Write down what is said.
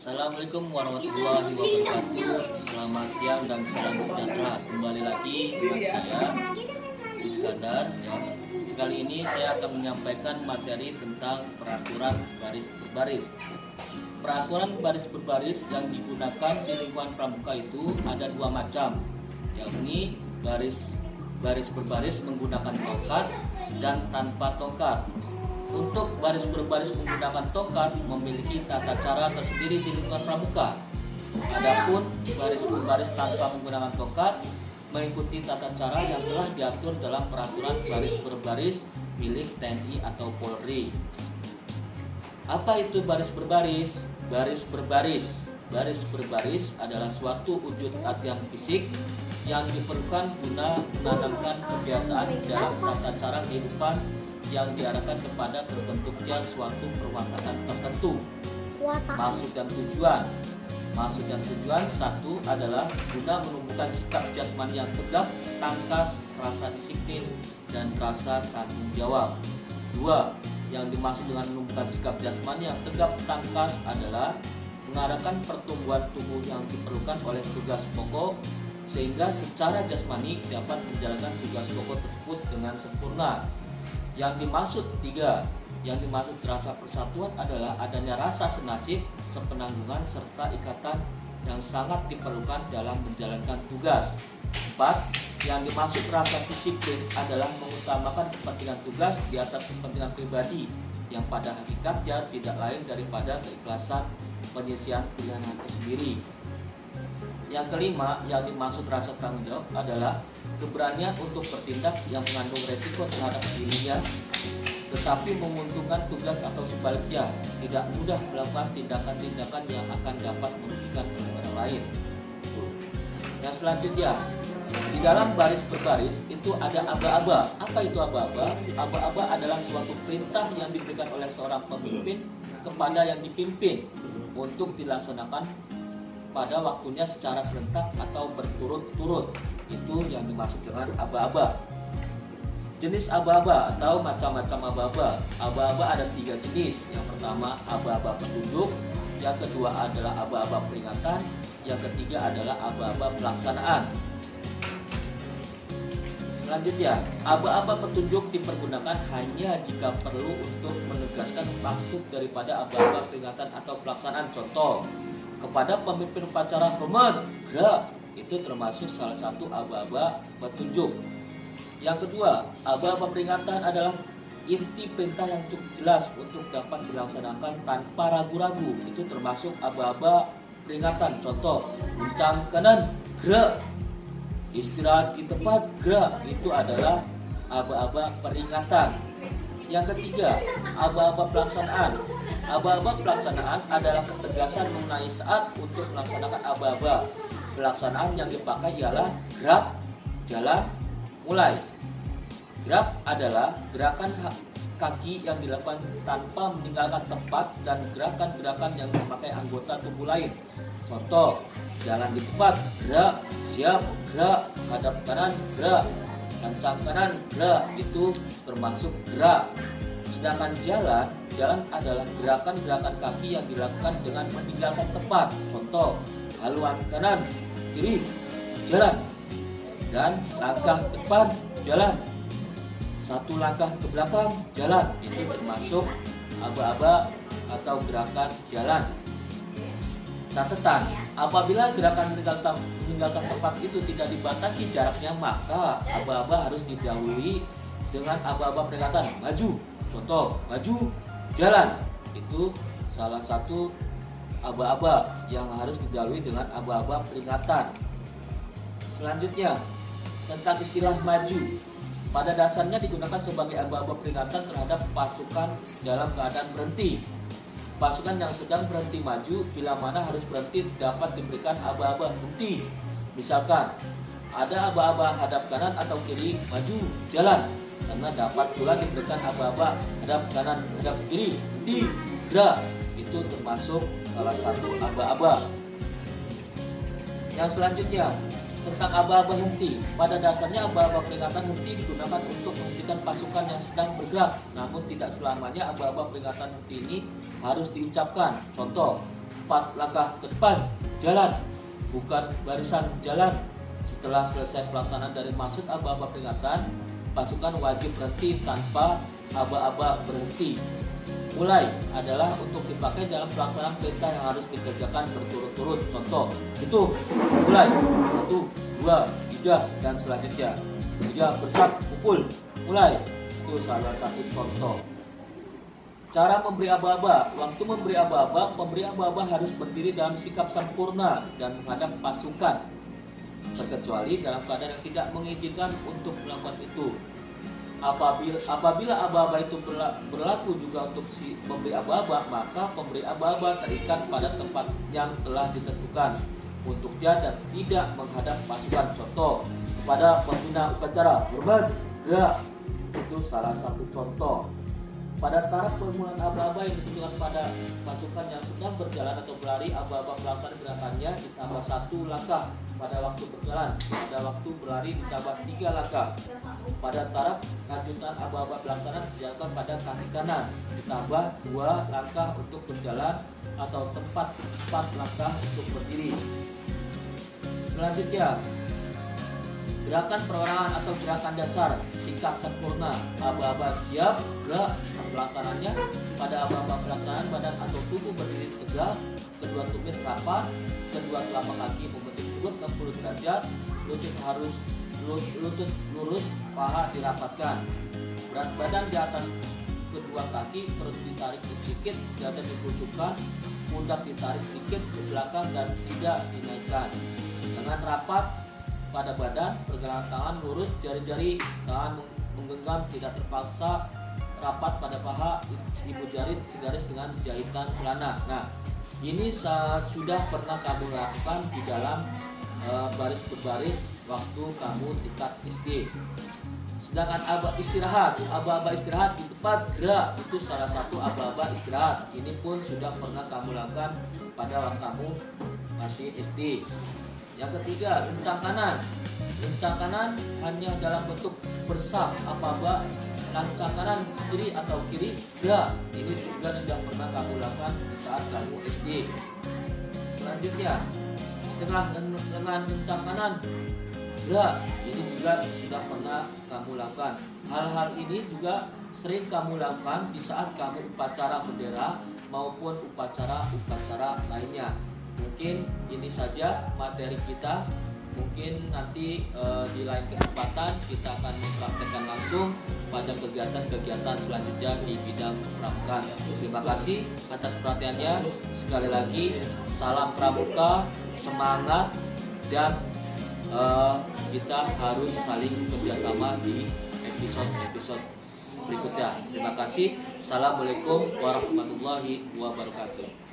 Assalamualaikum warahmatullahi wabarakatuh. Selamat siang dan salam sejahtera. Kembali lagi dengan saya Iskandar. Kali ini saya akan menyampaikan materi tentang peraturan baris berbaris. Peraturan baris berbaris yang digunakan di lingkungan pramuka itu ada dua macam, yakni baris berbaris menggunakan tongkat dan tanpa tongkat. Untuk baris berbaris menggunakan tongkat memiliki tata cara tersendiri di lingkungan pramuka. Adapun baris berbaris tanpa menggunakan tongkat mengikuti tata cara yang telah diatur dalam peraturan baris berbaris milik TNI atau Polri. Apa itu baris berbaris? Baris berbaris adalah suatu wujud latihan fisik yang diperlukan guna menanamkan kebiasaan dalam tata cara kehidupan yang diarahkan kepada terbentuknya suatu perwakatan tertentu. Maksud dan tujuan satu adalah guna menumbuhkan sikap jasmani yang tegap, tangkas, rasa disiplin, dan rasa tanggung jawab. Dua, yang dimaksud dengan menumbuhkan sikap jasmani yang tegap, tangkas adalah mengarahkan pertumbuhan tubuh yang diperlukan oleh tugas pokok sehingga secara jasmani dapat menjalankan tugas pokok tersebut dengan sempurna. Yang dimaksud rasa persatuan adalah adanya rasa senasib, sepenanggungan, serta ikatan yang sangat diperlukan dalam menjalankan tugas. 4. Yang dimaksud rasa disiplin adalah mengutamakan kepentingan tugas di atas kepentingan pribadi yang pada hakikatnya tidak lain daripada keikhlasan penyelesaian pilihan hati sendiri. Yang kelima, yang dimaksud rasa tanggung jawab adalah keberanian untuk bertindak yang mengandung resiko terhadap dirinya tetapi menguntungkan tugas atau sebaliknya tidak mudah melakukan tindakan-tindakan yang akan dapat merugikan orang lain. Yang selanjutnya, di dalam baris berbaris itu ada aba-aba. Apa itu aba-aba? Aba-aba adalah suatu perintah yang diberikan oleh seorang pemimpin kepada yang dipimpin untuk dilaksanakan pada waktunya secara serentak atau berturut-turut. Itu yang dimaksud dengan aba-aba. Jenis aba-aba atau macam-macam aba-aba. Aba-aba ada 3 jenis. Yang pertama aba-aba petunjuk, yang kedua adalah aba-aba peringatan, yang ketiga adalah aba-aba pelaksanaan. Selanjutnya, aba-aba petunjuk dipergunakan hanya jika perlu untuk menegaskan maksud daripada aba-aba peringatan atau pelaksanaan. Contoh, kepada pemimpin upacara hormat, gerak, itu termasuk salah satu aba-aba petunjuk. Yang kedua, aba-aba peringatan adalah inti perintah yang cukup jelas untuk dapat dilaksanakan tanpa ragu-ragu. Itu termasuk aba-aba peringatan. Contoh, kencang kanan, gerak, istirahat di tempat, gerak. Itu aba aba peringatan. Yang ketiga, aba-aba pelaksanaan. Aba-aba pelaksanaan adalah ketegasan mengenai saat untuk melaksanakan aba-aba. Pelaksanaan yang dipakai ialah gerak, jalan, mulai. Gerak adalah gerakan kaki yang dilakukan tanpa meninggalkan tempat dan gerakan-gerakan yang memakai anggota tubuh lain. Contoh, jalan di tempat, gerak, siap, gerak, hadap kanan, gerak, lancang kanan, gerak. Itu termasuk gerak. Sedangkan jalan adalah gerakan-gerakan kaki yang dilakukan dengan meninggalkan tempat. Contoh, haluan kanan, kiri, jalan, dan langkah ke depan, jalan, satu langkah ke belakang, jalan. Itu termasuk aba-aba atau gerakan jalan. Catatan, apabila gerakan meninggalkan tempat itu tidak dibatasi jaraknya, maka aba-aba harus didahului dengan aba-aba peringatan. Maju, contoh, maju, jalan. Itu salah satu aba-aba yang harus didahului dengan aba-aba peringatan. Selanjutnya, tentang istilah maju. Pada dasarnya digunakan sebagai aba-aba peringatan terhadap pasukan dalam keadaan berhenti. Pasukan yang sedang berhenti maju bila mana harus berhenti dapat diberikan aba-aba berhenti. Misalkan, ada aba-aba hadap kanan atau kiri, maju, jalan. Karena dapat pula diberikan aba-aba hadap kanan, hadap kiri, henti, gerak. Itu termasuk salah satu aba-aba. Yang selanjutnya, tentang aba-aba henti. Pada dasarnya aba-aba peringatan henti digunakan untuk menghentikan pasukan yang sedang bergerak. Namun tidak selamanya aba-aba peringatan henti ini harus diucapkan. Contoh, 4 langkah ke depan, jalan, bukan barisan jalan. Setelah selesai pelaksanaan dari maksud aba-aba peringatan, pasukan wajib berhenti tanpa aba-aba berhenti. Mulai adalah untuk dipakai dalam pelaksanaan perintah yang harus dikerjakan berturut-turut. Contoh, itu mulai 1, 2, 3 dan selanjutnya. 3 bersab, pukul, mulai. Itu salah satu contoh. Cara memberi aba-aba. Waktu memberi aba-aba, pemberi aba-aba harus berdiri dalam sikap sempurna dan menghadap pasukan, terkecuali dalam keadaan yang tidak mengizinkan untuk melakukan itu. Apabila aba-aba itu berlaku juga untuk si pemberi aba-aba, maka pemberi aba-aba terikat pada tempat yang telah ditentukan untuk dia dan tidak menghadap pasukan. Contoh, kepada pembina upacara, hormat, gerak. Itu salah satu contoh. Pada taraf permulaan aba-aba yang ditentukan pada pasukan yang sedang berjalan atau berlari, aba-aba pelaksanaan gerakannya ditambah 1 langkah pada waktu berjalan. Pada waktu berlari ditambah 3 langkah. Pada taraf lanjutan aba-aba pelaksanaan dilakukan pada kaki kanan, ditambah 2 langkah untuk berjalan atau tempat 4 langkah untuk berdiri. Selanjutnya, gerakan perorangan atau gerakan dasar, sikap sempurna. Aba-aba siap, gerak. Pelaksanaannya pada aba-aba pelaksanaan badan atau tubuh berdiri tegak, kedua tumit rapat, kedua telapak kaki membentuk sudut 60 derajat, lutut lurus, paha dirapatkan. Berat badan di atas kedua kaki, perut ditarik sedikit, dada dibusukkan, pundak ditarik sedikit ke belakang dan tidak dinaikkan. Dengan rapat pada badan, pergelangan tangan lurus, jari-jari tangan menggenggam, tidak terpaksa. Rapat pada paha, ibu jari segaris dengan jahitan celana. Nah, ini sudah pernah kamu lakukan di dalam baris berbaris waktu kamu tingkat SD. Sedangkan aba istirahat di tempat gerak, itu salah satu aba-aba istirahat. Ini pun sudah pernah kamu lakukan pada waktu kamu masih SD. Yang ketiga, lencang kanan. Lencang kanan hanya dalam bentuk bersab, aba-aba lancang kanan kiri atau kiri, ya. Ini juga sudah pernah kamu lakukan di saat kamu SD. Selanjutnya, setengah lengan lencang kanan, ya. Ini juga sudah pernah kamu lakukan. Hal-hal ini juga sering kamu lakukan di saat kamu upacara bendera maupun upacara lainnya. Mungkin ini saja materi kita. Mungkin nanti di lain kesempatan kita akan mempraktekkan langsung pada kegiatan-kegiatan selanjutnya di bidang pramuka. Terima kasih atas perhatiannya. Sekali lagi, salam pramuka, semangat, dan kita harus saling kerjasama di episode berikutnya. Terima kasih. Assalamualaikum warahmatullahi wabarakatuh.